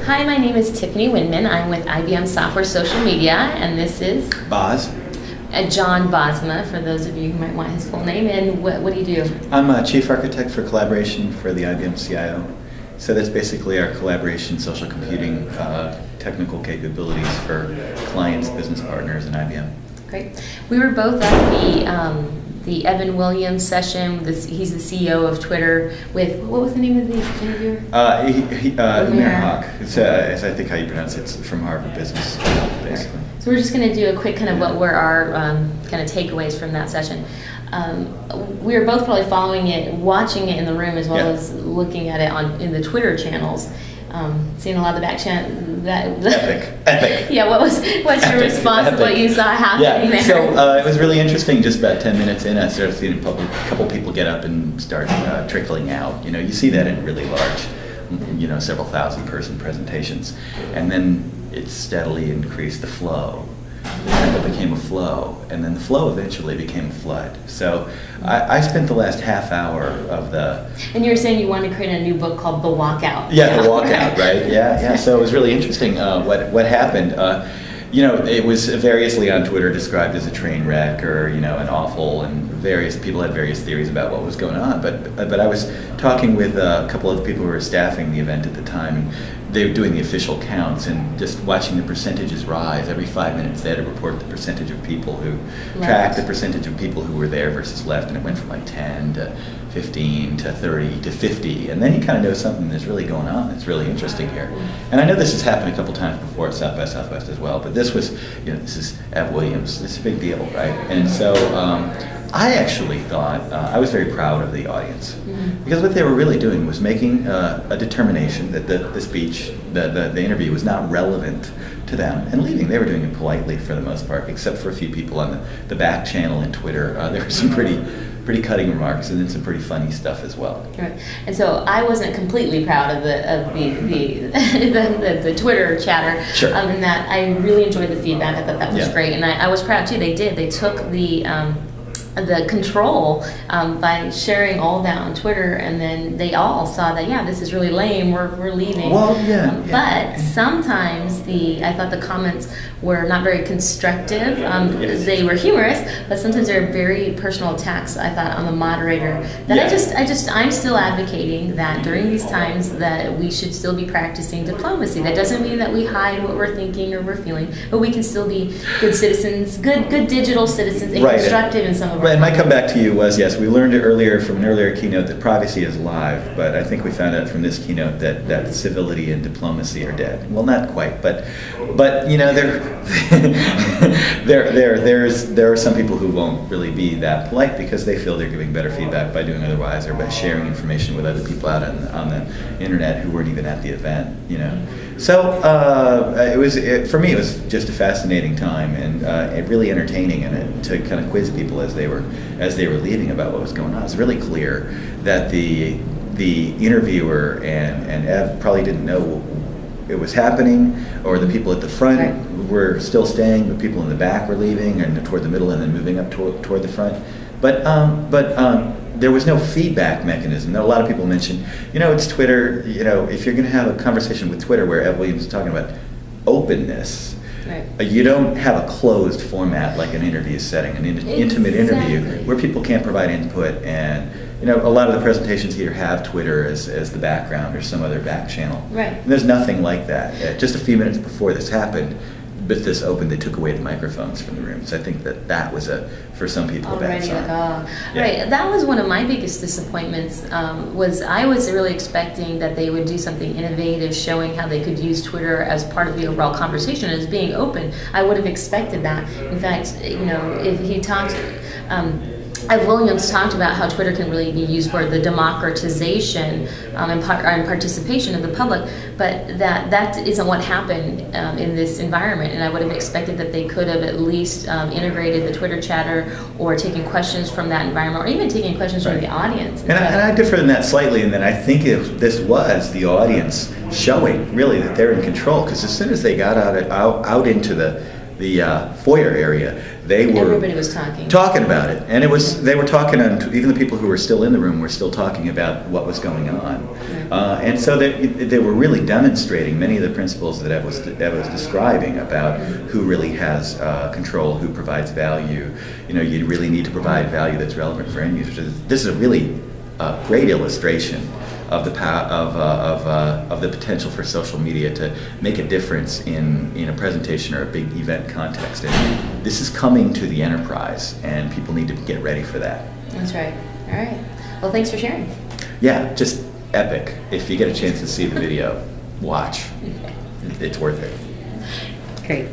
Hi, my name is Tiffany Winman. I'm with IBM Software Social Media, and this is Boz. John Bosma, for those of you who might want his full name. And what do you do? I'm a Chief Architect for Collaboration for the IBM CIO. So that's basically our collaboration, social computing, technical capabilities for clients, business partners, and IBM. Great. We were both at the Evan Williams session. He's the CEO of Twitter. With what was the name of the interviewer? Amir Haq. It's I think how you pronounce it. It's from Harvard Business, basically. So we're just going to do a quick kind of what were our kind of takeaways from that session. We were both probably following it, watching it in the room, as well as looking at it in the Twitter channels. Seeing a lot of the back channel. Epic. Yeah, what's your response to what you saw happening there? So it was really interesting. Just about 10 minutes in, I started seeing a couple people get up and start trickling out. You see that in really large, several thousand person presentations, and then it steadily increased the flow. It became a flow, and then the flow eventually became a flood. So I spent the last half hour of the... And you were saying you wanted to create a new book called The Walkout. Yeah, The Walkout, right? Yeah. So it was really interesting what happened. It was variously on Twitter described as a train wreck or, an awful, and various people had various theories about what was going on. But I was talking with a couple of the people who were staffing the event at the time, and they were doing the official counts and just watching the percentages rise. Every 5 minutes they had to report the percentage of people who tracked, the percentage of people who were there versus left, and it went from like 10 to 15 to 30 to 50, and then you kind of know something that's really going on that's really interesting here. And I know this has happened a couple times before at South by Southwest as well, but this was, this is Ev Williams, this is a big deal, right? And so I actually thought, I was very proud of the audience, because what they were really doing was making a determination that the speech, the interview was not relevant to them, and leaving. They were doing it politely for the most part, except for a few people on the back channel in Twitter. There were some pretty cutting remarks, and then some pretty funny stuff as well. Right. And so I wasn't completely proud of the Twitter chatter. Sure. In that I really enjoyed the feedback. I thought that was great, and I was proud too. They took the control by sharing all that on Twitter, and then they all saw that this is really lame. We're leaving. Well, But sometimes I thought the comments were not very constructive. They were humorous, but sometimes they were very personal attacks. I thought on the moderator that I'm still advocating that during these times that we should still be practicing diplomacy. That doesn't mean that we hide what we're thinking or we're feeling, but we can still be good citizens, good digital citizens, and constructive in some of our. And my comeback to you was, yes, we learned it earlier from an earlier keynote that privacy is live, but I think we found out from this keynote that civility and diplomacy are dead. Well, not quite, but there are some people who won't really be that polite because they feel they're giving better feedback by doing otherwise, or by sharing information with other people out on the internet who weren't even at the event. So for me it was just a fascinating time, and really entertaining, and to kind of quiz people as they were leaving about what was going on. It was really clear that the interviewer and Ev probably didn't know it was happening, or the people at the front were still staying, but people in the back were leaving, and toward the middle, and then moving up toward the front. But there was no feedback mechanism. A lot of people mentioned, it's Twitter. If you're going to have a conversation with Twitter, where Ev Williams is talking about openness, you don't have a closed format like an interview setting, an intimate interview where people can't provide input. And a lot of the presentations here have Twitter as the background or some other back channel. Right. And there's nothing like that. Just a few minutes before this happened, but this opened, they took away the microphones from the room. So I think that was for some people, a bad sign. Right. That was one of my biggest disappointments. I was really expecting that they would do something innovative, showing how they could use Twitter as part of the overall conversation as being open. I would have expected that. In fact, if he talked. Williams talked about how Twitter can really be used for the democratization and participation of the public, but that isn't what happened in this environment. And I would have expected that they could have at least integrated the Twitter chatter, or taken questions from that environment, or even taking questions from the audience. And I differ in that slightly, in that I think if this was the audience showing really that they're in control, because as soon as they got out into the foyer area, everybody was talking about it, and they were talking, and even the people who were still in the room were still talking about what was going on, and so they were really demonstrating many of the principles that Ed was describing about who really has control, who provides value. You really need to provide value that's relevant for end users. This is a really great illustration of the potential for social media to make a difference in a presentation or a big event context. And this is coming to the enterprise, and people need to get ready for that. That's right. All right. Well, thanks for sharing. Yeah, just epic. If you get a chance to see the video, watch. It's worth it. Great.